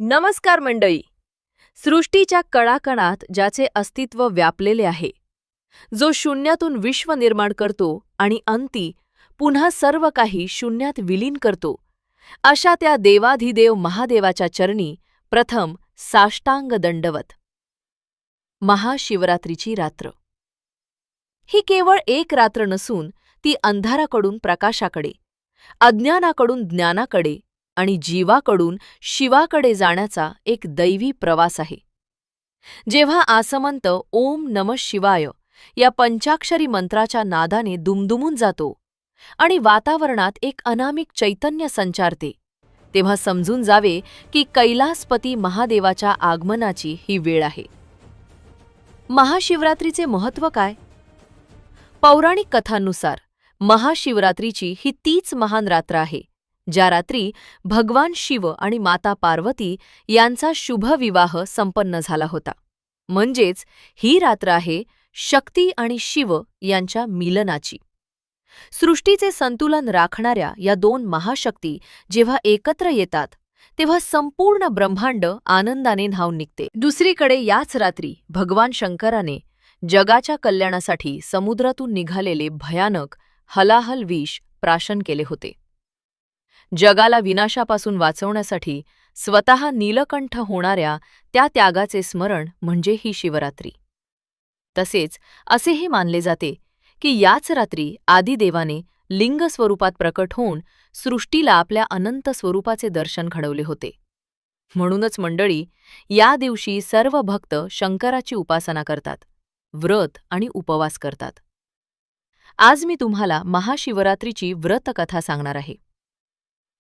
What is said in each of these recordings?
नमस्कार मंडळी. सृष्टीच्या कणाकणात ज्याचे अस्तित्व व्यापलेले आहे, जो शून्यातून विश्व निर्माण करतो आणि अंती पुन्हा सर्व काही शून्यात विलीन करतो, अशा त्या देवाधिदेव महादेवाच्या चरणी प्रथम साष्टांग दंडवत. महाशिवरात्रीची रात्र ही केवळ एक रात्र नसून ती अंधाराकडून प्रकाशाकडे, अज्ञानाकडून ज्ञानाकडे आणि जीवाकडून शिवाकडे जाण्याचा एक दैवी प्रवास आहे. जेव्हा आसमंत ओम नमः शिवाय या पंचाक्षरी मंत्राच्या नादाने दुमदुमून जातो आणि वातावरणात एक अनामिक चैतन्य संचारते, तेव्हा समजून जावे की कैलासपती महादेवाच्या आगमनाची ही वेळ आहे. महाशिवरात्रीचे महत्त्व काय? पौराणिक कथांनुसार महाशिवरात्रीची ही तीच महान रात्र आहे ज्या रात्री भगवान शिव आणि माता पार्वती यांचा शुभ विवाह संपन्न झाला होता. म्हणजेच ही रात्र आहे शक्ती आणि शिव यांच्या मिलनाची. सृष्टीचे संतुलन राखणाऱ्या या दोन महाशक्ती जेव्हा एकत्र येतात, तेव्हा संपूर्ण ब्रह्मांड आनंदाने न्हाऊन निघते. दुसरीकडे याच रात्री भगवान शंकराने जगाच्या कल्याणासाठी समुद्रातून निघालेले भयानक हलाहल विष प्राशन केले होते. जगाला विनाशापासून वाचवण्यासाठी स्वतः नीलकंठ होणाऱ्या त्या त्यागाचे स्मरण म्हणजे ही शिवरात्री. तसेच असेही मानले जाते की याच रात्री आदिदेवाने लिंग स्वरूपात प्रकट होऊन सृष्टीला आपल्या अनंत स्वरूपाचे दर्शन घडवले होते. म्हणूनच मंडळी, या दिवशी सर्व भक्त शंकराची उपासना करतात, व्रत आणि उपवास करतात. आज मी तुम्हाला महाशिवरात्रीची व्रतकथा सांगणार आहे.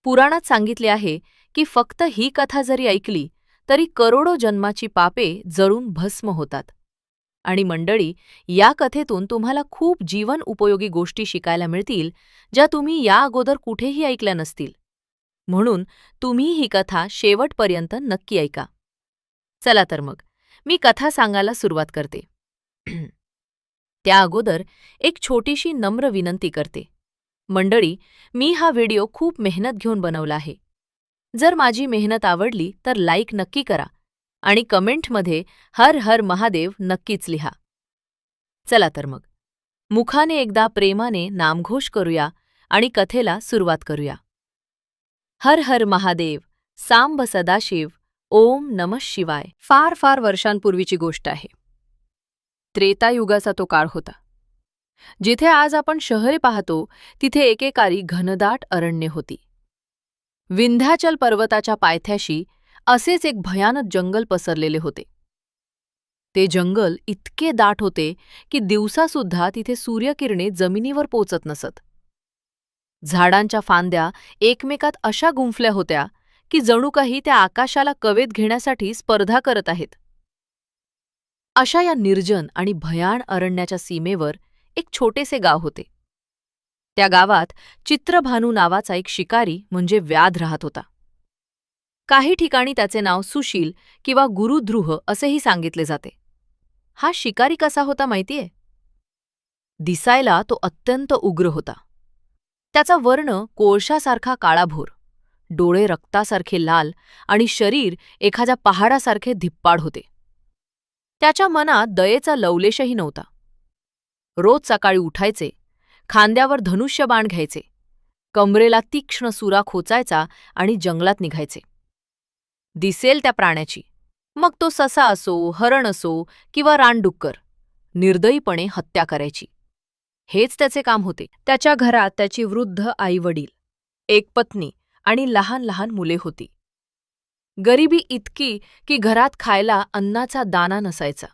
पुराणात सांगितले आहे की फक्त ही कथा जरी ऐकली तरी करोडो जन्माची पापे जळून भस्म होतात. आणि मंडळी, या कथेतून तुम्हाला खूप जीवन उपयोगी गोष्टी शिकायला मिळतील ज्या तुम्ही या अगोदर कुठेही ऐकल्या नसतील. म्हणून तुम्ही ही कथा शेवटपर्यंत नक्की ऐका. चला तर मग मी कथा सांगायला सुरुवात करते. त्या अगोदर एक छोटीशी नम्र विनंती करते. मंडळी, मी हा व्हिडिओ खूप मेहनत घेऊन बनवला आहे. जर माझी मेहनत आवडली तर लाईक नक्की करा आणि कमेंटमध्ये हर हर महादेव नक्कीच लिहा. चला तर मग मुखाने एकदा प्रेमाने नामघोष करूया आणि कथेला सुरुवात करूया. हर हर महादेव, सांब सदाशिव, ओम नमः शिवाय. फार फार वर्षांपूर्वीची गोष्ट आहे. त्रेतायुगाचा तो काळ होता. जिथे आज आपण शहरे पाहतो तिथे एकेकाळी घनदाट अरण्ये होती. विंध्याचल पर्वताच्या पायथ्याशी असेच एक भयानक जंगल पसरलेले होते. ते जंगल इतके दाट होते की दिवसासुद्धा तिथे सूर्यकिरणे जमिनीवर पोचत नसत. झाडांच्या फांद्या एकमेकात अशा गुंफल्या होत्या की जणू काही त्या आकाशाला कवेत घेण्यासाठी स्पर्धा करत आहेत. अशा या निर्जन आणि भयाण अरण्याच्या सीमेवर एक छोटेसे गाव होते. त्या गावात चित्रभानू नावाचा एक शिकारी म्हणजे व्याध राहत होता. काही ठिकाणी त्याचे नाव सुशील किंवा गुरुद्रुह असेही सांगितले जाते. हा शिकारी कसा होता माहितीये? दिसायला तो अत्यंत उग्र होता. त्याचा वर्ण कोळशासारखा काळाभोर, डोळे रक्तासारखे लाल आणि शरीर एखाद्या पहाडासारखे धिप्पाड होते. त्याच्या मनात दयेचा लवलेशही नव्हता. रोज सकाळी उठायचे, खांद्यावर धनुष्यबाण घ्यायचे, कमरेला तीक्ष्ण सुरा खोचायचा आणि जंगलात निघायचे. दिसेल त्या प्राण्याची, मग तो ससा असो, हरण असो किंवा रानडुक्कर, निर्दयीपणे हत्या करायची. हेच त्याचे काम होते. त्याच्या घरात त्याची वृद्ध आईवडील, एक पत्नी आणि लहान लहान मुले होती. गरिबी इतकी की घरात खायला अन्नाचा दाना नसायचा.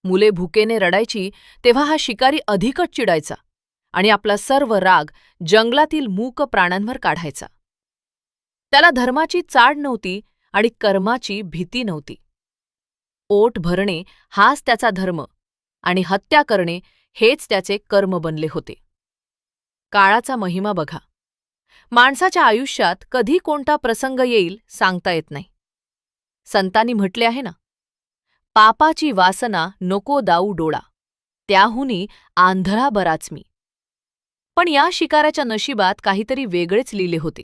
मुले भुकेने रडायची तेव्हा हा शिकारी अधिकच चिडायचा आणि आपला सर्व राग जंगलातील मूक प्राण्यांवर काढायचा. त्याला धर्माची चाड नव्हती आणि कर्माची भीती नव्हती. ओठ भरणे हाच त्याचा धर्म आणि हत्या करणे हेच त्याचे कर्म बनले होते. काळाचा महिमा बघा. माणसाच्या आयुष्यात कधी कोणता प्रसंग येईल सांगता येत नाही. संतांनी म्हटले आहे ना, पापाची वासना नको दाऊ डोळा, त्याहुनी आंधळा बराच मी. पण या शिकाऱ्याच्या नशिबात काहीतरी वेगळेच लिहिले होते.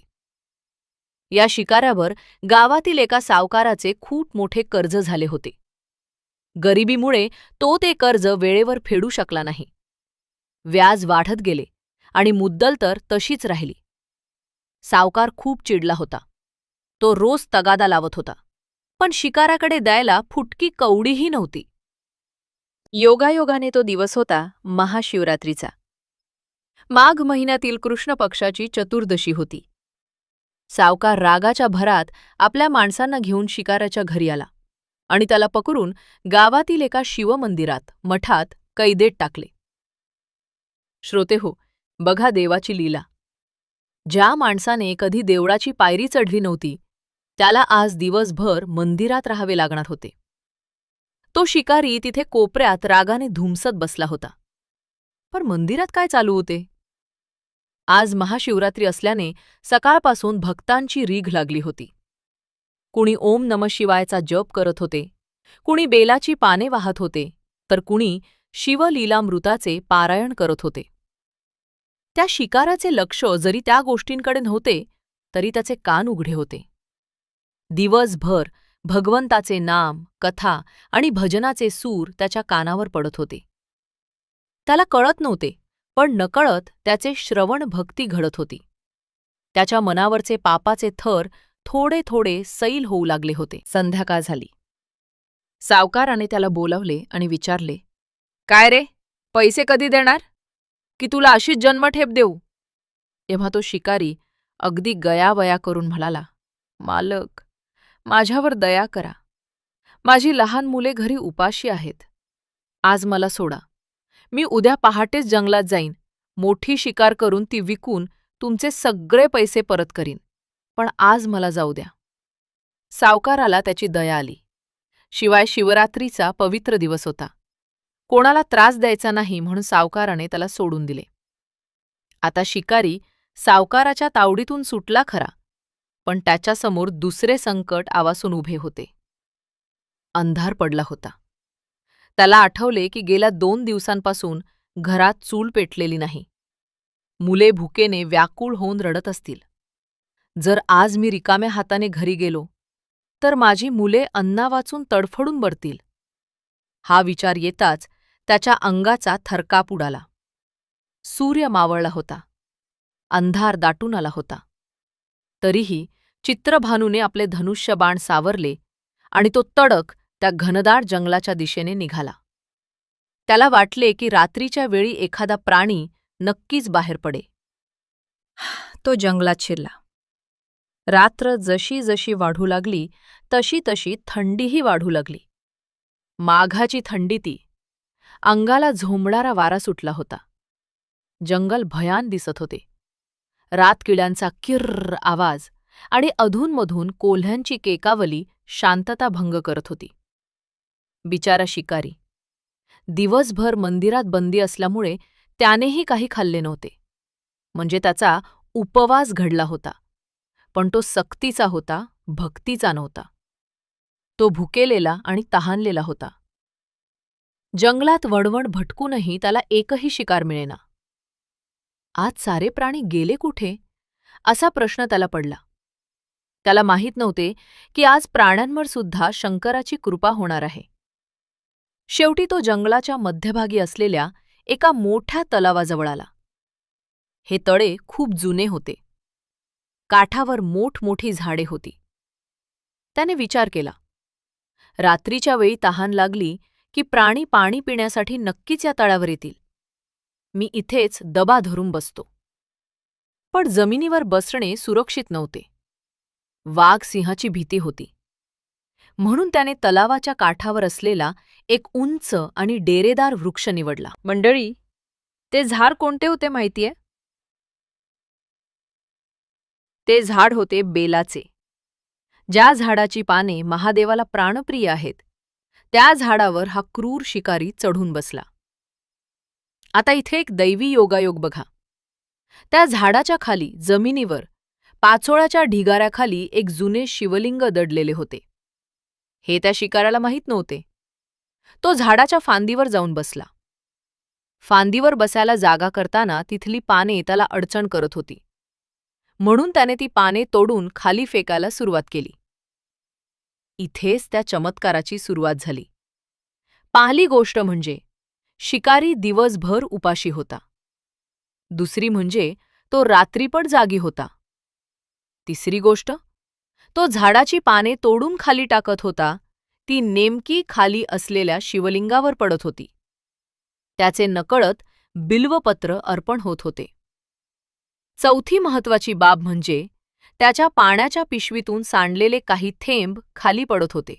या शिकाऱ्यावर गावातील एका सावकाराचे खूप मोठे कर्ज झाले होते. गरिबीमुळे तो ते कर्ज वेळेवर फेडू शकला नाही. व्याज वाढत गेले आणि मुद्दल तर तशीच राहिली. सावकार खूप चिडला होता. तो रोज तगादा लावत होता, पण शिकाऱ्याकडे द्यायला फुटकी कवडीही नव्हती. योगायोगाने तो दिवस होता महाशिवरात्रीचा. माघ महिन्यातील कृष्ण पक्षाची चतुर्दशी होती. सावकार रागाच्या भरात आपल्या माणसांना घेऊन शिकाऱ्याच्या घरी आला आणि त्याला पकडून गावातील एका शिवमंदिरात मठात कैदेत टाकले. श्रोतेहो, बघा देवाची लीला. ज्या माणसाने कधी देवळाची पायरी चढली नव्हती त्याला आज दिवसभर मंदिरात राहावे लागणार होते. तो शिकारी तिथे कोपऱ्यात रागाने धुमसत बसला होता. पण मंदिरात काय चालू होते? आज महाशिवरात्री असल्याने सकाळपासून भक्तांची रीघ लागली होती. कुणी ओम नमः शिवायचा जप करत होते, कुणी बेलाची पाने वाहत होते, तर कुणी शिवलीलामृताचे पारायण करत होते. त्या शिकाराचे लक्ष जरी त्या गोष्टींकडे नव्हते तरी त्याचे कान उघडे होते. दिवसभर भगवंताचे नाम, कथा आणि भजनाचे सूर त्याच्या कानावर पडत होते. त्याला कळत नव्हते, पण नकळत त्याचे श्रवण भक्ती घडत होती. त्याच्या मनावरचे पापाचे थर थोडे थोडे सैल होऊ लागले होते. संध्याकाळ झाली. सावकाराने त्याला बोलावले आणि विचारले, "काय रे, पैसे कधी देणार? की तुला अशीच जन्मठेप देऊ?" तेव्हा तो शिकारी अगदी गयावया करून म्हणाला, "मालक, माझ्यावर दया करा. माझी लहान मुले घरी उपाशी आहेत. आज मला सोडा. मी उद्या पहाटेच जंगलात जाईन. मोठी शिकार करून ती विकून तुमचे सगळे पैसे परत करीन. पण आज मला जाऊ द्या." सावकाराला त्याची दया आली. शिवाय शिवरात्रीचा पवित्र दिवस होता. कोणाला त्रास द्यायचा नाही म्हणून सावकाराने त्याला सोडून दिले. आता शिकारी सावकाराच्या तावडीतून सुटला खरा, पण त्याच्यासमोर दुसरे संकट आवासून उभे होते. अंधार पडला होता. त्याला आठवले की गेल्या 2 दिवसांपासून घरात चूल पेटलेली नाही. मुले भुकेने व्याकुळ होऊन रडत असतील. जर आज मी रिकाम्या हाताने घरी गेलो तर माझी मुले अन्नावाचून तडफडून मरतील. हा विचार येताच त्याच्या अंगाचा थरकाप उडाला. सूर्य मावळला होता. अंधार दाटून आला होता. तरीही चित्रभानूने आपले धनुष्यबाण सावरले आणि तो तडक त्या घनदाट जंगलाच्या दिशेने निघाला. त्याला वाटले की रात्रीच्या वेळी एखादा प्राणी नक्कीच बाहेर पडे. तो जंगलात शिरला. रात्र जशी जशी वाढू लागली तशी तशी थंडीही वाढू लागली. माघाची थंडी ती. अंगाला झोंबणारा वारा सुटला होता. जंगल भयान दिसत होते. रातकिड्यांचा किर्र आवाज आणि अधूनमधून कोल्ह्यांची केकावली शांतता भंग करत होती. बिचारा शिकारी. दिवसभर मंदिरात बंदी असल्यामुळे त्यानेही काही खाल्ले नव्हते. म्हणजे त्याचा उपवास घडला होता, पण तो सक्तीचा होता, भक्तीचा नव्हता. तो भुकेलेला आणि तहानलेला होता. जंगलात वणवण भटकूनही त्याला एकही शिकार मिळेना. आज सारे प्राणी गेले कुठे असा प्रश्न त्याला पडला. त्याला माहीत नव्हते की आज प्राण्यांवर सुद्धा शंकराची कृपा होणार आहे. शेवटी तो जंगलाच्या मध्यभागी असलेल्या एका मोठ्या तलावाजवळ आला. हे तळे खूप जुने होते. काठावर मोठमोठी झाडे होती. त्याने विचार केला, रात्रीच्या वेळी तहान लागली की प्राणी पाणी पिण्यासाठी नक्कीच या तळ्यावर येतील. मी इथेच दबा धरून बसतो. पण जमिनीवर बसणे सुरक्षित नव्हते. वाघ सिंहाची भीती होती. म्हणून त्याने तलावाच्या काठावर असलेला एक उंच आणि डेरेदार वृक्ष निवडला. मंडळी, ते झाड कोणते होते माहितीये? ते झाड होते बेलाचे. ज्या झाडाची पाने महादेवाला प्राणप्रिय आहेत, त्या झाडावर हा क्रूर शिकारी चढून बसला. आता इथे एक दैवी योगायोग बघा. त्या झाडाच्या खाली जमिनीवर पाचोळ्याच्या ढिगाऱ्याखाली एक जुने शिवलिंग दडलेले होते. हे त्या शिकाऱ्याला माहीत नव्हते. तो झाडाच्या फांदीवर जाऊन बसला. फांदीवर बसायला जागा करताना तिथली पाने त्याला अडचण करत होती. म्हणून त्याने ती पाने तोडून खाली फेकायला सुरुवात केली. इथेच त्या चमत्काराची सुरुवात झाली. पहिली गोष्ट म्हणजे शिकारी दिवसभर उपाशी होता. दुसरी म्हणजे तो रात्रीपण जागी होता. तिसरी गोष्ट, तो झाडाची पाने तोडून खाली टाकत होता ती नेमकी खाली असलेल्या शिवलिंगावर पडत होती. त्याचे नकळत बिल्वपत्र अर्पण होत होते. चौथी महत्वाची बाब म्हणजे त्याच्या पाण्याच्या पिशवीतून सांडलेले काही थेंब खाली पडत होते.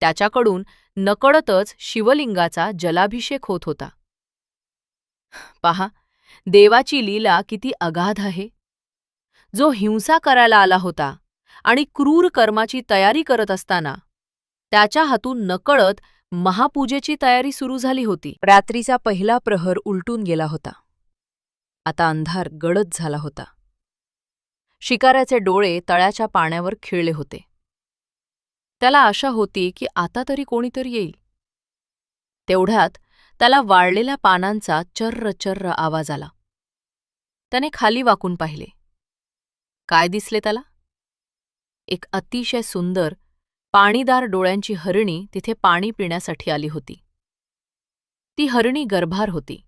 त्याच्याकडून नकळतच शिवलिंगाचा जलाभिषेक होत होता. पहा, देवाची लीला किती अगाध आहे. जो हिंसा करायला आला होता आणि क्रूर कर्माची तयारी करत असताना त्याच्या हातून नकळत महापूजेची तयारी सुरू झाली होती. रात्रीचा पहिला प्रहर उलटून गेला होता. आता अंधार गडद झाला होता. शिकाऱ्याचे डोळे तळ्याच्या पाण्यावर खिळले होते. त्याला आशा होती की आता तरी कोणीतरी येईल. तेवढ्यात त्याला वाळलेल्या पानांचा चर्र चर्र आवाज आला. त्याने खाली वाकून पाहिले. काय दिसले त्याला? एक अतिशय सुंदर पाणीदार डोळ्यांची हरिणी तिथे पाणी पिण्यासाठी आली होती. ती हरिणी गर्भार होती.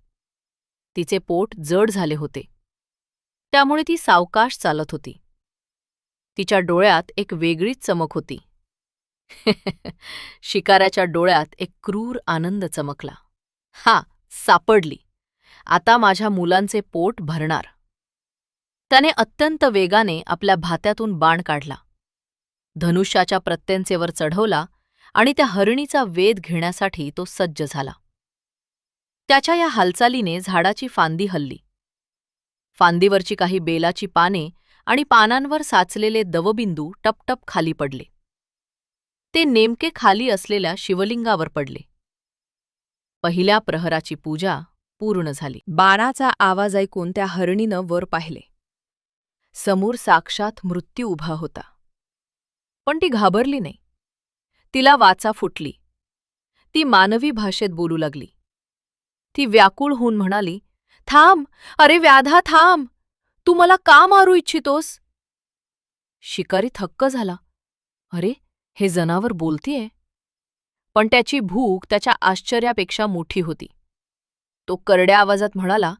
तिचे पोट जड झाले होते. त्यामुळे ती सावकाश चालत होती. तिच्या डोळ्यात एक वेगळीच चमक होती. शिकाऱ्याच्या डोळ्यात एक क्रूर आनंद चमकला. हा, सापडली. आता माझ्या मुलांचे पोट भरणार. त्याने अत्यंत वेगाने आपल्या भात्यातून बाण काढला. धनुष्याच्या प्रत्यंचेवर चढवला आणि त्या हरिणीचा वेध घेण्यासाठी तो सज्ज झाला. त्याच्या या हालचालीने झाडाची फांदी हलली. फांदीवरची काही बेलाची पाने आणि पानांवर साचलेले दवबिंदू टपटप खाली पडले. ते नेमके खाली असलेल्या शिवलिंगावर पडले. पहिल्या प्रहराची पूजा पूर्ण झाली. बाणाचा आवाज ऐकून त्या हरिणीनं वर पाहिले. समोर साक्षात मृत्यू उभा होता. पण ती घाबरली नाही. तिला वाचा फुटली. ती मानवी भाषेत बोलू लागली. ती व्याकुळ होऊन म्हणाली, थांब, अरे व्याधा थांब, तू मला का मारू इच्छितोस? शिकारी थक्क झाला. अरे, हे जनावर बोलतीये. पण त्याची भूक त्याच्या आश्चर्यापेक्षा मोठी होती. तो करड्या आवाजात म्हणाला,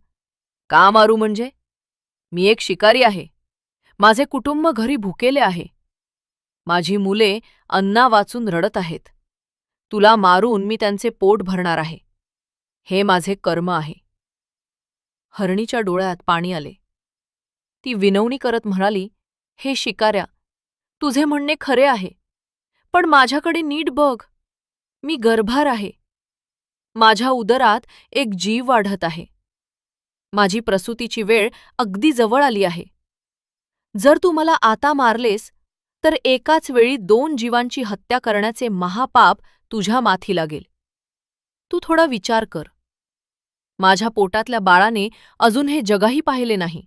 का मारू म्हणजे? मी एक शिकारी आहे. माझे कुटुंब घरी भुकेले आहे. माझी मुले अन्ना वाचून रडत आहेत. तुला मारून मी त्यांचे पोट भरणार आहे. हे माझे कर्म आहे. हरणीच्या डोळ्यात पाणी आले. ती विनवणी करत म्हणाली, हे शिकाऱ्या, तुझे म्हणणे खरे आहे. पण माझ्याकडे नीट बघ. मी गर्भार आहे. माझ्या उदरात एक जीव वाढत आहे. माझी प्रसूतीची वेळ अगदी जवळ आली आहे. जर तू मला आता मारलेस तर एकाच वेळी 2 जीवांची हत्या करण्याचे महापाप तुझ्या माथी लागेल. तू थोडा विचार कर. माझ्या पोटातल्या बाळाने अजून हे जगही पाहिले नाही.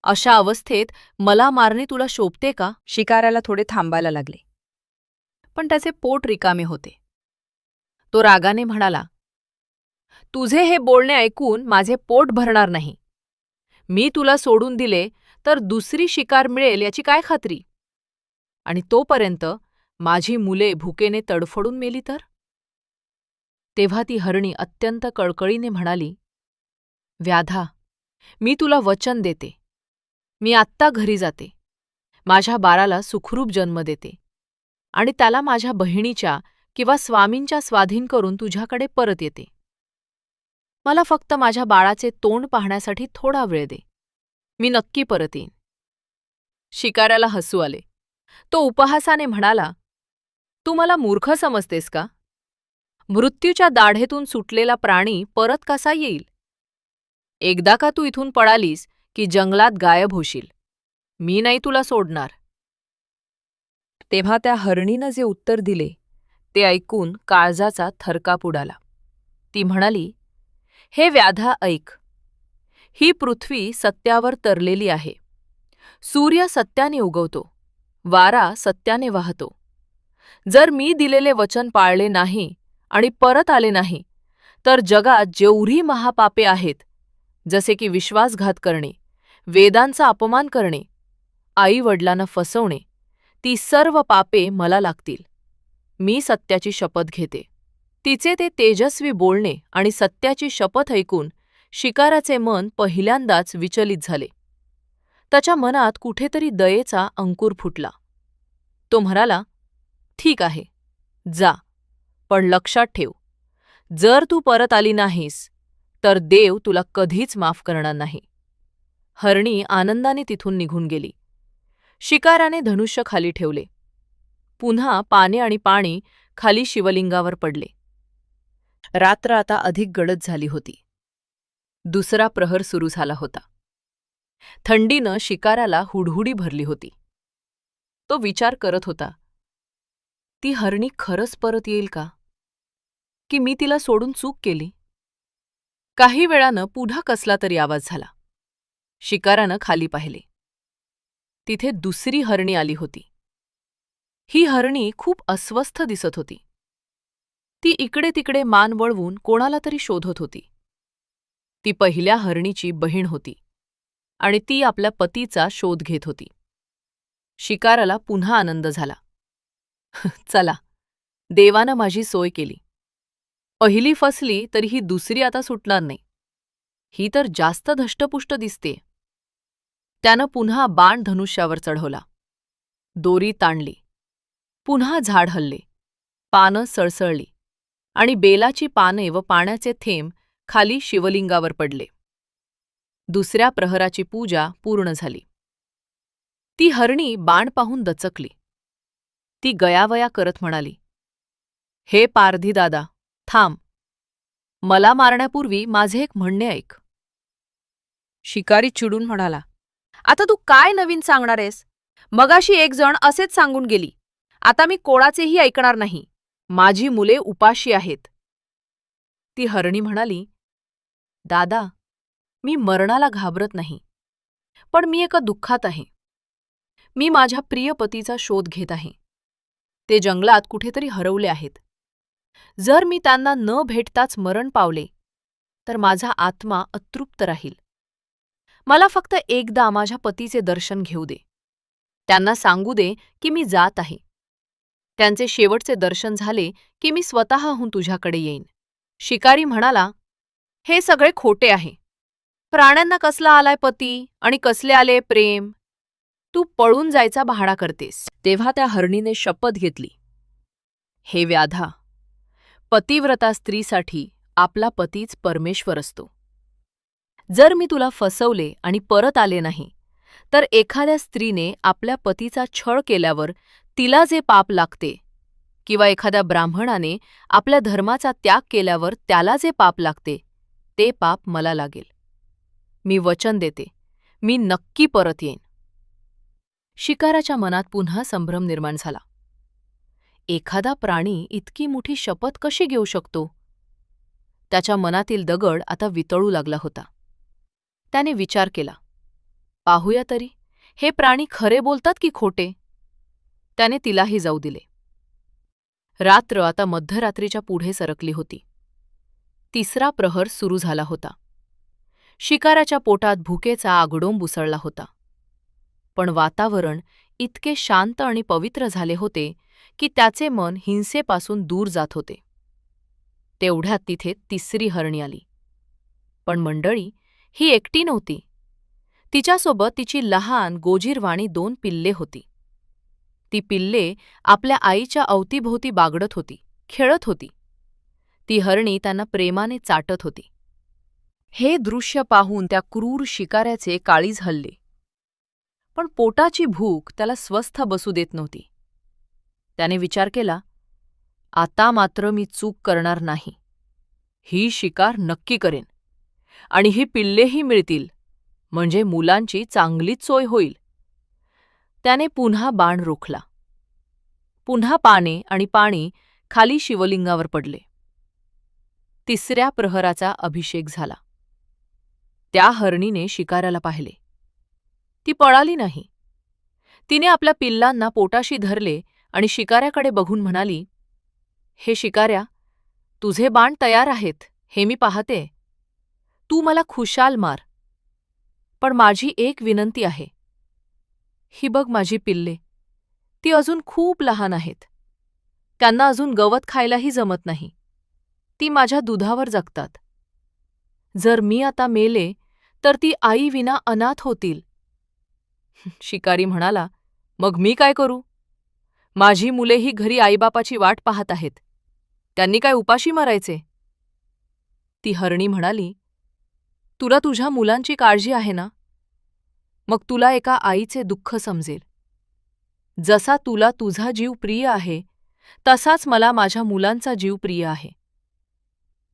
अशा अवस्थेत मला मारणे तुला शोभते का? शिकाऱ्याला थोडे थांबायला लागले. पण त्याचे पोट रिकामे होते. तो रागाने म्हणाला, तुझे हे बोलणे ऐकून माझे पोट भरणार नाही. मी तुला सोडून दिले तर दुसरी शिकार मिळेल याची काय खात्री? आणि तोपर्यंत माझी मुले भुकेने तडफडून मेली तर? तेव्हा ती हरणी अत्यंत कळकळीने म्हणाली, व्याधा, मी तुला वचन देते. मी आत्ता घरी जाते. माझ्या बाळाला सुखरूप जन्म देते आणि त्याला माझ्या बहिणीच्या किंवा स्वामींच्या स्वाधीन करून तुझ्याकडे परत येते. मला फक्त माझ्या बाळाचे तोंड पाहण्यासाठी थोडा वेळ दे. मी नक्की परत येईन. शिकाऱ्याला हसू आले. तो उपहासाने म्हणाला, तू मला मूर्ख समजतेस का? मृत्यूच्या दाढेतून सुटलेला प्राणी परत कसा येईल? एकदा का तू इथून पळालीस की जंगलात गायब होशील. मी नाही तुला सोडणार. तेव्हा त्या हरणीनं जे उत्तर दिले ते ऐकून काळजाचा थरकाप उडाला. ती म्हणाली, हे व्याधा ऐक. ही पृथ्वी सत्यावर तरलेली आहे. सूर्य सत्याने उगवतो. वारा सत्याने वाहतो. जर मी दिलेले वचन पाळले नाही आणि परत आले नाही तर जगात जेवढी महापापे आहेत, जसे की विश्वासघात करणे, वेदांचा अपमान करणे, आई वडिलांना फसवणे, ती सर्व पापे मला लागतील. मी सत्याची शपथ घेते. तिचे ते तेजस्वी बोलणे आणि सत्याची शपथ ऐकून शिकाराचे मन पहिल्यांदाच विचलित झाले. त्याच्या मनात कुठेतरी दयेचा अंकुर फुटला. तो म्हणाला, ठीक आहे, जा, पण लक्षात ठेव, जर तू परत आली नाहीस तर देव तुला कधीच माफ करणार नाही. हरणी आनंदाने तिथून निघून गेली. शिकाराने धनुष्य खाली ठेवले. पुन्हा पाने आणि पाणी खाली शिवलिंगावर पडले. रात्र आता अधिक गडद झाली होती. दुसरा प्रहर सुरू झाला होता. थंडीनं शिकाराला हुडहुडी भरली होती. तो विचार करत होता, ती हरणी खरंच परत येईल का? की मी तिला सोडून चूक केली? काही वेळानं पुन्हा कसला तरी आवाज झाला. शिकारानं खाली पाहिले. तिथे दुसरी हरणी आली होती. ही हरणी खूप अस्वस्थ दिसत होती. ती इकडे तिकडे मान वळवून कोणाला तरी शोधत होती. ती पहिल्या हरणीची बहीण होती आणि ती आपल्या पतीचा शोध घेत होती. शिकाराला पुन्हा आनंद झाला. चला, देवानं माझी सोय केली. पहिली फसली तरी ही दुसरी आता सुटणार नाही. ही तर जास्त धष्टपुष्ट दिसते. त्यानं पुन्हा बाण धनुष्यावर चढवला. दोरी ताणली. पुन्हा झाड हलले. पानं सळसळली आणि बेलाची पाने व पाण्याचे थेंब खाली शिवलिंगावर पडले. दुसऱ्या प्रहराची पूजा पूर्ण झाली. ती हरणी बाण पाहून दचकली. ती गयावया करत म्हणाली, हे पारधी दादा, थांब. मला मारण्यापूर्वी माझे एक म्हणणे ऐक. शिकारी चिडून म्हणाला, आता तू काय नवीन सांगणार आहेस? मगाशी एक जण असेच सांगून गेली. आता मी कोणाचेही ऐकणार नाही. माझी मुले उपाशी आहेत. ती हरणी म्हणाली, दादा, मी मरणाला घाबरत नाही, पण मी एका दुःखात आहे. मी माझ्या प्रिय पतीचा शोध घेत आहे. ते जंगलात कुठेतरी हरवले आहेत. जर मी त्यांना न भेटताच मरण पावले तर माझा आत्मा अतृप्त राहील. मला फक्त एकदा माझ्या पतीचे दर्शन घेऊ दे. त्यांना सांगू दे की मी जात आहे. त्यांचे शेवटचे दर्शन झाले की मी स्वतःहून तुझ्याकडे येईन. शिकारी म्हणाला, हे सगळे खोटे आहे. प्राण्यांना कसला आलाय पती आणि कसले आले प्रेम? तू पळून जायचा बहाणा करतेस. तेव्हा त्या हरणीने शपथ घेतली, हे व्याधा, पतिव्रता स्त्रीसाठी आपला पतीच परमेश्वर असतो. जर मी तुला फसवले आणि परत आले नाही तर एखाद्या स्त्रीने आपल्या पतीचा छळ केल्यावर तिला जे पाप लागते किंवा एखाद्या ब्राह्मणाने आपल्या धर्माचा त्याग केल्यावर त्याला जे पाप लागते ते पाप मला लागेल. मी वचन देते, मी नक्की परत येईन. शिकाराच्या मनात पुन्हा संभ्रम निर्माण झाला. एखादा प्राणी इतकी मोठी शपथ कशी घेऊ शकतो? त्याच्या मनातील दगड आता वितळू लागला होता. त्याने विचार केला, पाहूया तरी हे प्राणी खरे बोलतात की खोटे. त्याने तिलाही जाऊ दिले. रात्र आता मध्यरात्रीच्या पुढे सरकली होती. तिसरा प्रहर सुरू झाला होता. शिकाराच्या पोटात भुकेचा आगडोंब उसळला होता. पण वातावरण इतके शांत आणि पवित्र झाले होते की त्याचे मन हिंसेपासून दूर जात होते. तेवढ्यात तिथे तिसरी हरणी आली. पण मंडळी, ही एकटी नव्हती. तिच्यासोबत तिची लहान गोजीरवाणी 2 पिल्ले होती. ती पिल्ले आपल्या आईच्या अवतीभोवती बागडत होती, खेळत होती. ती हरणी त्यांना प्रेमाने चाटत होती. हे दृश्य पाहून त्या क्रूर शिकाऱ्याचे काळीज हलले. पण पोटाची भूक त्याला स्वस्थ बसू देत नव्हती. त्याने विचार केला, आता मात्र मी चूक करणार नाही. ही शिकार नक्की करेन आणि ही पिल्लेही मिळतील, म्हणजे मुलांची चांगलीच सोय होईल. त्याने पुन्हा बाण रोखला. पुन्हा पाने आणि पाणी खाली शिवलिंगावर पडले. तिसऱ्या प्रहराचा अभिषेक झाला. त्या हरणीने शिकाऱ्याला पाहिले. ती पळाली नाही. तिने आपल्या पिल्लांना पोटाशी धरले आणि शिकाऱ्याकडे बघून म्हणाली, हे शिकाऱ्या, तुझे बाण तयार आहेत हे मी पाहते. तू मला खुशाल मार. पण माझी एक विनंती आहे. ही बघ माझी पिल्ले, ती अजून खूप लहान आहेत. त्यांना अजून गवत खायलाही जमत नाही. ती माझ्या दुधावर जगतात. जर मी आता मेले तर ती आईविना अनाथ होतील. शिकारी म्हणाला, मग मी काय करू? माझी मुलेही घरी आईबापाची वाट पाहत आहेत. त्यांनी काय उपाशी मरायचे? ती हरणी म्हणाली, तुला तुझ्या मुलांची काळजी आहे ना? मग तुला एका आईचे दुःख समजेल. जसा तुला तुझा जीव प्रिय आहे, तसाच मला माझ्या मुलांचा जीव प्रिय आहे.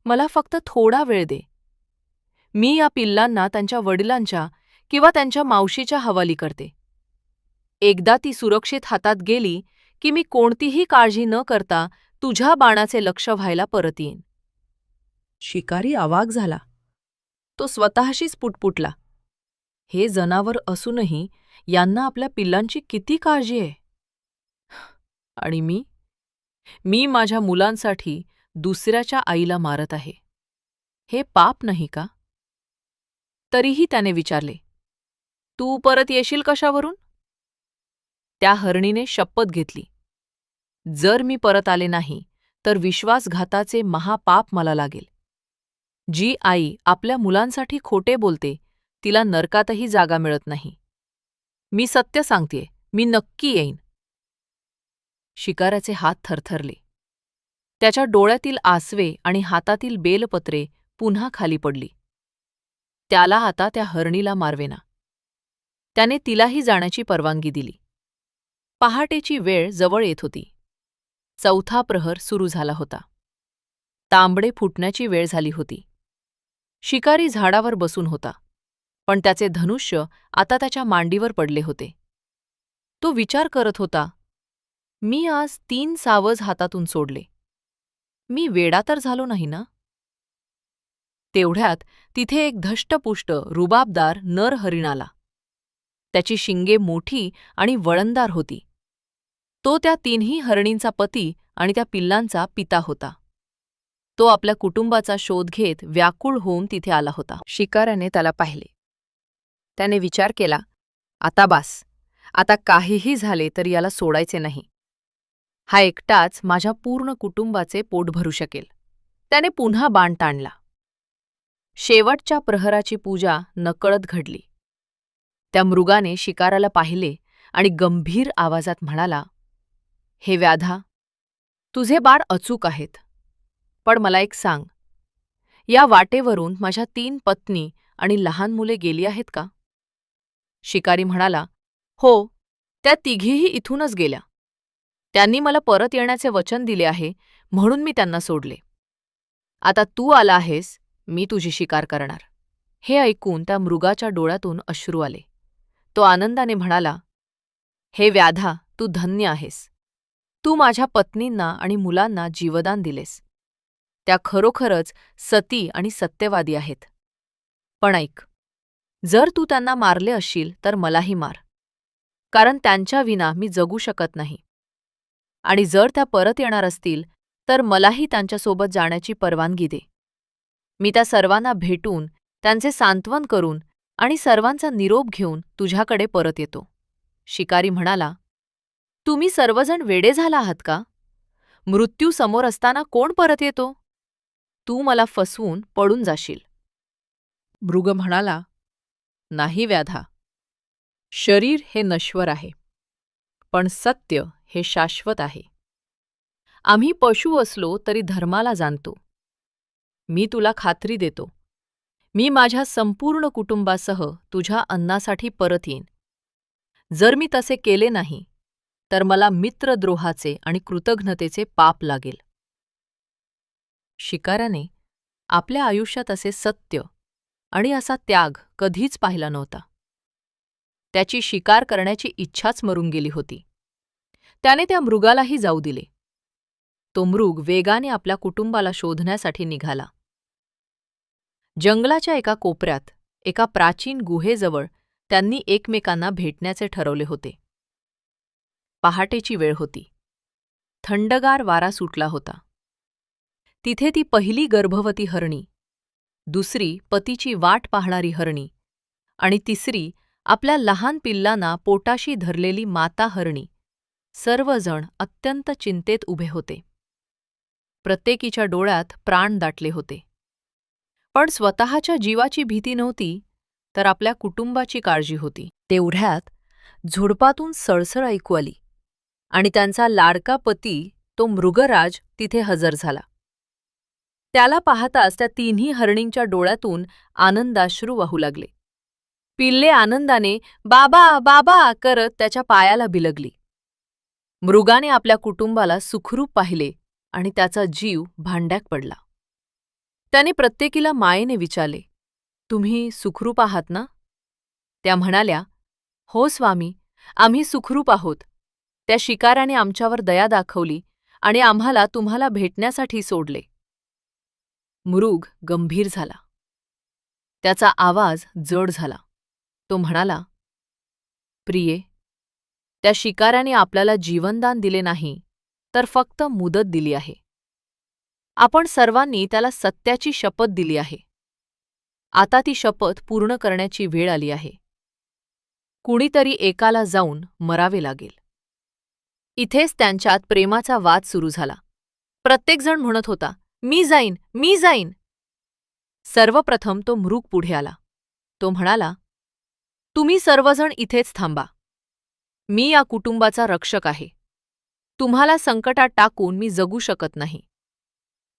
मला फक्त थोडा वेळ दे. मी या पिल्लांना त्यांच्या वडिलांच्या किंवा त्यांच्या मावशीच्या हवाली करते. एकदा ती सुरक्षित हातात गेली की मी कोणतीही काळजी न करता तुझ्या बाणाचे लक्ष व्हायला परत येईन. शिकारी अवाक झाला. तो स्वतःशीच पुटपुटला, हे जनावर असूनही यांना आपल्या पिल्लांची किती काळजी आहे. आणि मी माझ्या मुलांसाठी दुसऱ्याच्या आईला मारत आहे. हे पाप नाही का? तरीही त्याने विचारले, तू परत येशील कशावरून? त्या हरणीने शपथ घेतली, जर मी परत आले नाही तर विश्वासघाताचे महापाप मला लागेल. जी आई आपल्या मुलांसाठी खोटे बोलते तिला नरकातही जागा मिळत नाही. मी सत्य सांगतेय, मी नक्की येईन. शिकाऱ्याचे हात थरथरले. त्याच्या डोळ्यातील आसवे आणि हातातील बेलपत्रे पुन्हा खाली पडली. त्याला आता त्या हरणीला मारवेना. त्याने तिलाही जाण्याची परवानगी दिली. पहाटेची वेळ जवळ येत होती. चौथा प्रहर सुरू झाला होता. तांबडे फुटण्याची वेळ झाली होती. शिकारी झाडावर बसून होता, पण त्याचे धनुष्य आता त्याच्या मांडीवर पडले होते. तो विचार करत होता, मी आज 3 सावज हातातून सोडले. मी वेडा तर झालो नाही ना? तेवढ्यात तिथे एक धष्टपुष्ट रुबाबदार नर हरिण आला. त्याची शिंगे मोठी आणि वळणदार होती. तो त्या 3ही हरणींचा पती आणि त्या पिल्लांचा पिता होता. तो आपल्या कुटुंबाचा शोध घेत व्याकुळ होऊन तिथे आला होता. शिकाऱ्याने त्याला पाहिले. त्याने विचार केला, आता बास, आता काहीही झाले तर याला सोडायचे नाही. हा एकटाच माझ्या पूर्ण कुटुंबाचे पोट भरू शकेल. त्याने पुन्हा बाण ताणला. शेवटच्या प्रहराची पूजा नकळत घडली. त्या मृगाने शिकाराला पाहिले आणि गंभीर आवाजात म्हणाला, हे व्याधा, तुझे बाण अचूक आहेत. पण मला एक सांग, या वाटेवरून माझ्या 3 पत्नी आणि लहान मुले गेली आहेत का? शिकारी म्हणाला, हो, त्या तिघीही इथूनच गेल्या. त्यांनी मला परत येण्याचे वचन दिले आहे म्हणून मी त्यांना सोडले. आता तू आला आहेस, मी तुझी शिकार करणार. हे ऐकून त्या मृगाच्या डोळ्यातून अश्रू आले. तो आनंदाने म्हणाला, हे व्याधा, तू धन्य आहेस. तू माझ्या पत्नींना आणि मुलांना जीवदान दिलेस. त्या खरोखरच सती आणि सत्यवादी आहेत. पण ऐक, जर तू त्यांना मारले असशील तर मलाही मार, कारण त्यांच्याविना मी जगू शकत नाही. आणि जर त्या परत येणार असतील तर मलाही त्यांच्यासोबत जाण्याची परवानगी दे. मी त्या सर्वांना भेटून त्यांचे सांत्वन करून आणि सर्वांचा निरोप घेऊन तुझ्याकडे परत येतो. शिकारी म्हणाला, तुम्ही सर्वजण वेडे झाला आहात का? मृत्यू समोर असताना कोण परत येतो? तू मला फसवून पडून जाशील. मृग म्हणाला, नाही व्याधा, शरीर हे नश्वर आहे, पण सत्य हे शाश्वत आहे. आम्ही पशु असलो तरी धर्माला जाणतो. मी तुला खात्री देतो, मी माझ्या संपूर्ण कुटुंबासह तुझ्या अन्नासाठी परत येईन. जर मी तसे केले नाही तर मला मित्रद्रोहाचे आणि कृतघ्नतेचे पाप लागेल. शिकाऱ्याने आपल्या आयुष्यात असे सत्य आणि असा त्याग कधीच पाहिला नव्हता. त्याची शिकार करण्याची इच्छाच मरून गेली होती. त्याने त्या मृगालाही जाऊ दिले. तो मृग वेगाने आपल्या कुटुंबाला शोधण्यासाठी निघाला. जंगलाच्या एका कोपऱ्यात एका प्राचीन गुहेजवळ त्यांनी एकमेकांना भेटण्याचे ठरवले होते. पहाटेची वेळ होती. थंडगार वारा सुटला होता. तिथे ती पहिली गर्भवती हरणी, दुसरी पतीची वाट पाहणारी हरणी आणि तिसरी आपल्या लहान पिल्लांना पोटाशी धरलेली माता हरणी. सर्वजण अत्यंत चिंतेत उभे होते. प्रत्येकीच्या डोळ्यात प्राण दाटले होते. पण स्वतःच्या जीवाची भीती नव्हती, तर आपल्या कुटुंबाची काळजी होती. तेवढ्यात झुडपातून सळसळ ऐकू आली आणि त्यांचा लाडका पती तो मृगराज तिथे हजर झाला. त्याला पाहताच त्या तिन्ही हरणींच्या डोळ्यातून आनंदाश्रू वाहू लागले. पिल्ले आनंदाने बाबा बाबा करत त्याच्या पायाला बिलगली. मृगाने आपल्या कुटुंबाला सुखरूप पाहिले आणि त्याचा जीव भांड्यात पडला. त्याने प्रत्येकीला मायेने विचारले, तुम्ही सुखरूप आहात ना? त्या म्हणाल्या, हो स्वामी, आम्ही सुखरूप आहोत. त्या शिकाऱ्याने आमच्यावर दया दाखवली आणि आम्हाला तुम्हाला भेटण्यासाठी सोडले. मृग गंभीर झाला. त्याचा आवाज जड झाला. तो म्हणाला, प्रिये, त्या शिकाऱ्याने आपल्याला जीवनदान दिले नाही, तर फक्त मुदत दिली आहे. आपण सर्वांनी त्याला सत्याची शपथ दिली आहे. आता ती शपथ पूर्ण करण्याची वेळ आली आहे. कुणीतरी एकाला जाऊन मरावे लागेल. इथेच त्यांच्यात प्रेमाचा वाद सुरू झाला. प्रत्येकजण म्हणत होता, मी जाईन, मी जाईन. सर्वप्रथम तो मृग पुढे आला. तो म्हणाला, तुम्ही सर्वजण इथेच थांबा. मी या कुटुंबाचा रक्षक आहे. तुम्हाला संकटात टाकून मी जगू शकत नाही.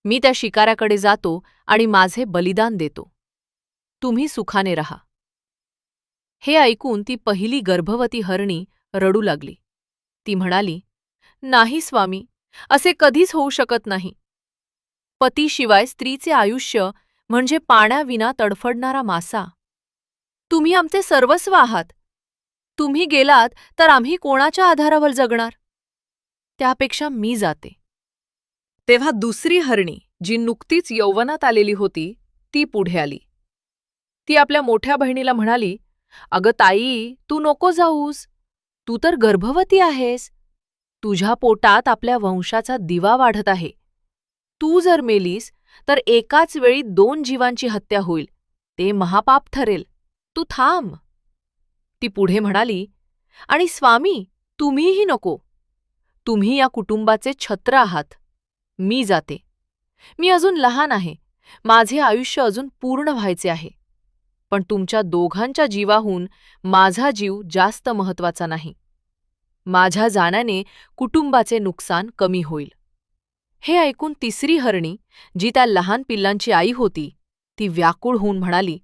मी त्या शिकाऱ्याकडे जातो आणि माझे बलिदान देतो. तुम्ही सुखाने रहा. हे ऐकून ती पहिली गर्भवती हरणी रडू लागली. ती म्हणाली, नाही स्वामी, असे कधीच होऊ शकत नाही. पतीशिवाय स्त्रीचे आयुष्य म्हणजे पाण्याविना तडफडणारा मासा. तुम्ही आमचे सर्वस्व आहात. तुम्ही गेलात तर आम्ही कोणाच्या आधारावर जगणार? त्यापेक्षा मी जाते. तेव्हा दुसरी हरणी, जी नुकतीच यौवनात आलेली होती, ती पुढे आली. ती आपल्या मोठ्या बहिणीला म्हणाली, अगं ताई, तू नको जाऊस. तू तर गर्भवती आहेस. तुझ्या पोटात आपल्या वंशाचा दिवा वाढत आहे. तू जर मेलीस तर एकाच वेळी 2 जीवांची हत्या होईल. ते महापाप ठरेल. तू थांब. ती पुढे म्हणाली, आणि स्वामी, तुम्हीही नको. तुम्ही या कुटुंबाचे छत्र आहात. मी जाते. मी अजून लहान आहे. माझे आयुष्य अजून पूर्ण व्हायचे आहे. पण तुमच्या दोघांच्या जीवाहून माझा जीव जास्त महत्वाचा नाही. माझ्या जाण्याने कुटुंबाचे नुकसान कमी होईल. हे ऐकून तिसरी हरणी, जी त्या लहान पिल्लांची आई होती, ती व्याकुळ होऊन म्हणाली,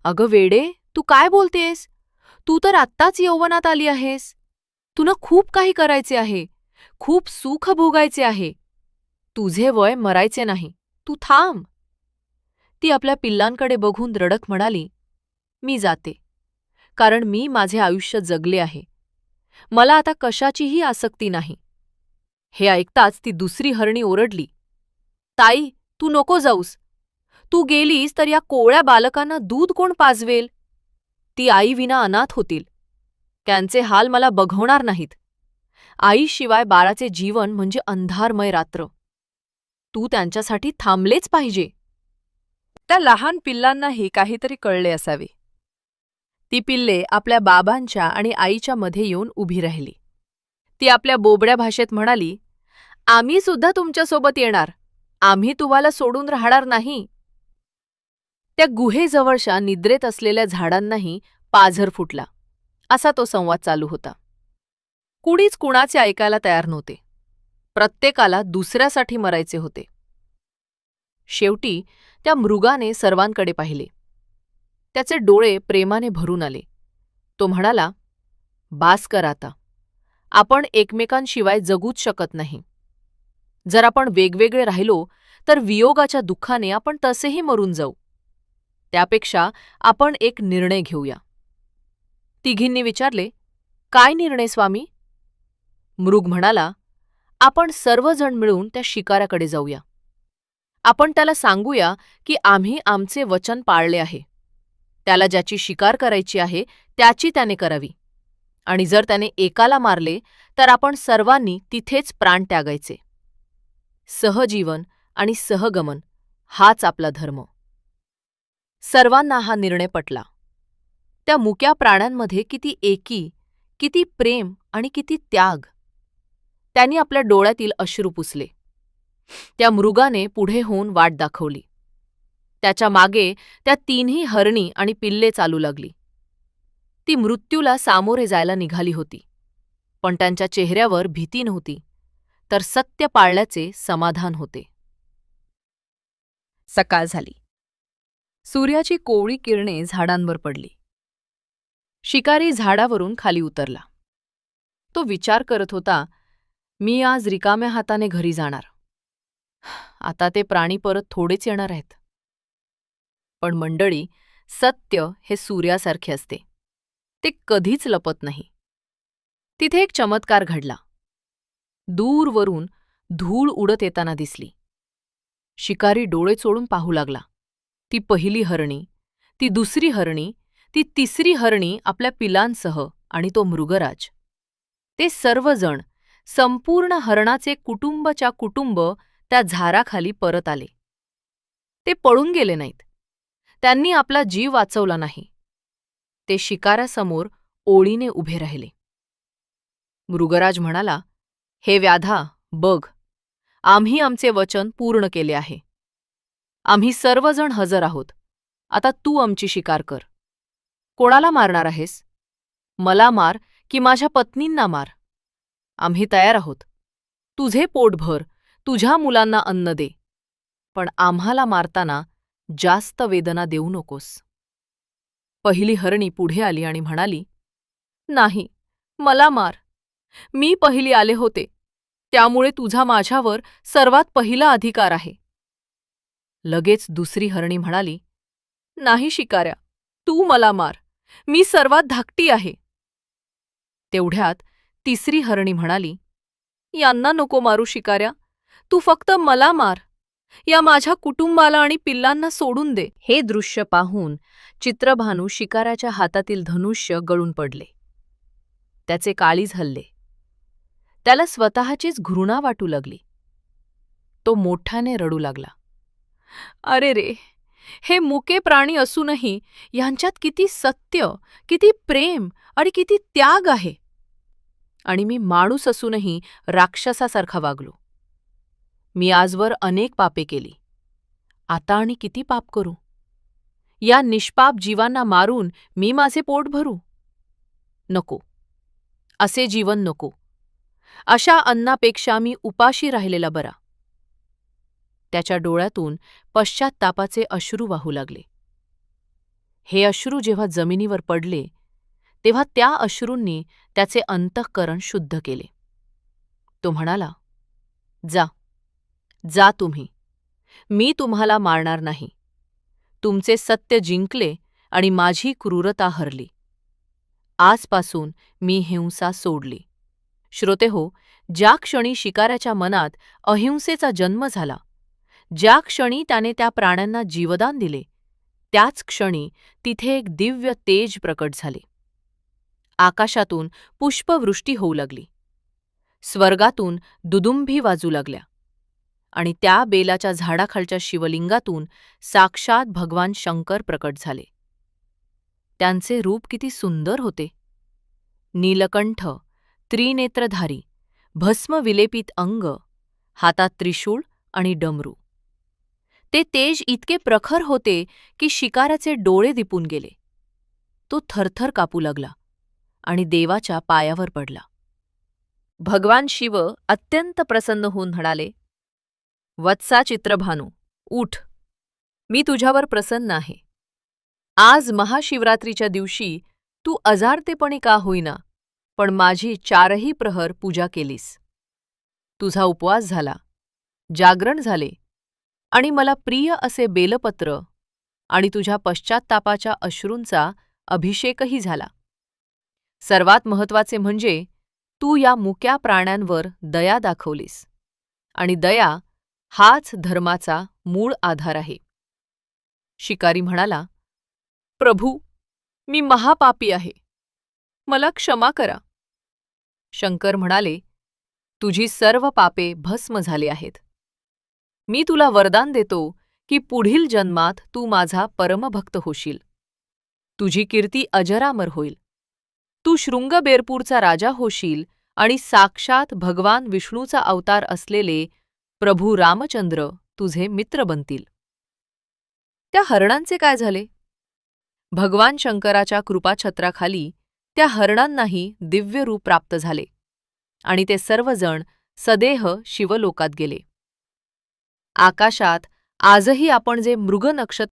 अगं वेडे, तू काय बोलतेस? तू तर आत्ताच यौवनात आली आहेस. तुला खूप काही करायचे आहे. खूप सुख भोगायचे आहे. तुझे वय मरायचे नाही. तू थांब. ती आपल्या पिल्लांकडे बघून रडत म्हणाली, मी जाते, कारण मी माझे आयुष्य जगले आहे. मला आता कशाचीही आसक्ती नाही. हे ऐकताच ती दुसरी हरणी ओरडली, ताई, तू नको जाऊस. तू गेलीस तर या कोवळ्या बालकांना दूध कोण पाजवेल? ती आईविना अनाथ होतील. त्यांचे हाल मला बघवणार नाहीत. आईशिवाय बाळाचे जीवन म्हणजे अंधारमय रात्र. तू त्यांच्यासाठी थांबलेच पाहिजे. त्या लहान पिल्लांनाही काहीतरी कळले असावे. ती पिल्ले आपल्या बाबांच्या आणि आईच्या मध्ये येऊन उभी राहिली. ती आपल्या बोबड्या भाषेत म्हणाली, आम्ही सुद्धा तुमच्यासोबत येणार. आम्ही तुम्हाला सोडून राहणार नाही. त्या गुहेजवळच्या निद्रेत असलेल्या झाडांनाही पाझर फुटला. असा तो संवाद चालू होता. कुणीच कुणाचे ऐकायला तयार नव्हते. प्रत्येकाला दुसऱ्यासाठी मरायचे होते. शेवटी त्या मृगाने सर्वांकडे पाहिले. त्याचे डोळे प्रेमाने भरून आले. तो म्हणाला, बास कर आता. आपण एकमेकांशिवाय जगूच शकत नाही. जर आपण वेगवेगळे राहिलो तर वियोगाच्या दुःखाने आपण तसेही मरून जाऊ. त्यापेक्षा आपण एक निर्णय घेऊया. तिघींनी विचारले, काय निर्णय स्वामी? मृग म्हणाला, आपण सर्वजण मिळून त्या शिकाऱ्याकडे जाऊया. आपण त्याला सांगूया की आम्ही आमचे वचन पाळले आहे. त्याला ज्याची शिकार करायची आहे त्याची त्याने करावी. आणि जर त्याने एकाला मारले तर आपण सर्वांनी तिथेच प्राण त्यागायचे. सहजीवन आणि सहगमन हाच आपला धर्म. सर्वांना हा निर्णय पटला. त्या मुक्या प्राण्यांमध्ये किती एकी, किती प्रेम आणि किती त्याग. त्यांनी आपल्या डोळ्यातील अश्रू पुसले. त्या मृगाने पुढे होऊन वाट दाखवली. त्याच्या मागे त्या तीनही हरणी आणि पिल्ले चालू लागली. ती मृत्यूला सामोरे जायला निघाली होती, पण त्यांच्या चेहऱ्यावर भीती नव्हती, तर सत्य पाळल्याचे समाधान होते. सकाळ झाली. सूर्याची कोवळी किरणे झाडांवर पडली. शिकारी झाडावरून खाली उतरला. तो विचार करत होता, मी आज रिकाम्या हाताने घरी जाणार. आता ते प्राणी परत थोडेच येणार आहेत. पण मंडळी, सत्य हे सूर्यासारखे असते. ते कधीच लपत नाही. तिथे एक चमत्कार घडला. दूरवरून धूळ उडत येताना दिसली. शिकारी डोळे चोळून पाहू लागला. ती पहिली हरणी, ती दुसरी हरणी, ती तिसरी हरणी आपल्या पिलांसह आणि तो मृगराज. ते सर्वजण, संपूर्ण हरणाचे कुटुंबच्या कुटुंब त्या झाराखाली परत आले. ते पळून गेले नाहीत. त्यांनी आपला जीव वाचवला नाही. ते शिकारासमोर ओळीने उभे राहिले. मृगराज म्हणाला, हे व्याधा, बघ, आम्ही आमचे वचन पूर्ण केले आहे. आम्ही सर्वजण हजर आहोत. आता तू आमची शिकार कर. कोणाला मारणार आहेस? मला मार की माझ्या पत्नींना मार. आम्ही तयार आहोत. तुझे पोट भर, तुझ्या मुलांना अन्न दे, पण आम्हाला मारताना जास्त वेदना देऊ नकोस. पहिली हरणी पुढे आली आणि म्हणाली, नाही, मला मार. मी पहिली आले होते, त्यामुळे तुझा माझ्यावर सर्वात पहिला अधिकार आहे. लगेच दुसरी हरणी म्हणाली, नाही शिकाऱ्या, तू मला मार. मी सर्वात धाकटी आहे. तेवढ्यात तिसरी हरणी म्हणाली, यांना नको मारू शिकाऱ्या, तू फक्त मला मार. या माझ्या कुटुंबाला आणि पिल्लांना सोडून दे. हे दृश्य पाहून चित्रभानू शिकाऱ्याच्या हातातील धनुष्य गळून पडले. त्याचे काळीज हलले. त्याला स्वतःचीच घृणा वाटू लागली. तो मोठ्याने रडू लागला. अरे रे, हे मुके प्राणी असूनही यांच्यात किती सत्य, किती प्रेम आणि किती त्याग आहे. आणि मी माणूस असूनही राक्षसासारखा वागलो. मी आजवर अनेक पापे केली. आता आणि किती पाप करू? या निष्पाप जीवांना मारून मी माझे पोट भरू? नको, असे जीवन नको. अशा अन्नापेक्षा मी उपाशी राहिलेला बरा. त्याच्या डोळ्यातून पश्चात्तापाचे अश्रू वाहू लागले. हे अश्रू जेव्हा जमिनीवर पडले, तेव्हा त्या अश्रूंनी त्याचे अंतःकरण शुद्ध केले. तो म्हणाला, जा, जा तुम्ही. मी तुम्हाला मारणार नाही. तुमचे सत्य जिंकले आणि माझी क्रूरता हरली. आजपासून मी हिंसा सोडली. श्रोतेहो, ज्या क्षणी शिकाऱ्याच्या मनात अहिंसेचा जन्म झाला, ज्या क्षणी त्याने त्या प्राण्यांना जीवदान दिले, त्याच क्षणी तिथे एक दिव्य तेज प्रकट झाले. आकाशातून पुष्पवृष्टी होऊ लागली. स्वर्गातून दुदुंभी वाजू लागल्या आणि त्या बेलाच्या झाडाखालच्या शिवलिंगातून साक्षात भगवान शंकर प्रकट झाले. त्यांचे रूप किती सुंदर होते. नीलकंठ, त्रिनेत्रधारी, भस्म विलेपित अंग, हातात त्रिशूळ आणि डमरू. ते तेज इतके प्रखर होते की शिकाऱ्याचे डोळे दिपून गेले. तो थरथर कापू लागला आणि देवाच्या पायावर पडला. भगवान शिव अत्यंत प्रसन्न होऊन म्हणाले, वत्सा चित्रभानू, उठ. मी तुझ्यावर प्रसन्न आहे. आज महाशिवरात्रीच्या दिवशी तू अजारतेपणे का होईना, पण माझी 4ही प्रहर पूजा केलीस. तुझा उपवास झाला, जागरण झाले आणि मला प्रिय असे बेलपत्र आणि तुझ्या पश्चात्तापाच्या अश्रूंचा अभिषेकही झाला. सर्वात महत्त्वाचे म्हणजे तू या मुक्या प्राण्यांवर दया दाखवलीस, आणि दया हाच धर्माचा मूळ आधार आहे. शिकारी म्हणाला, प्रभू, मी महापापी आहे. मला क्षमा करा. शंकर म्हणाले, तुझी सर्व पापे भस्म झाली आहेत. मी तुला वरदान देतो की पुढील जन्मात तू माझा परमभक्त होशील. तुझी कीर्ती अजरामर होईल. तू शृंगबेरपूरचा राजा होशील आणि साक्षात भगवान विष्णूचा अवतार असलेले प्रभू रामचंद्र तुझे मित्र बनतील. त्या हरणांचे काय झाले? भगवान शंकराच्या कृपाछत्राखाली त्या हरणांनाही दिव्य रूप प्राप्त झाले आणि ते सर्वजण सदेह शिवलोकात गेले. आकाशात आजही आपण जे मृग नक्षत्र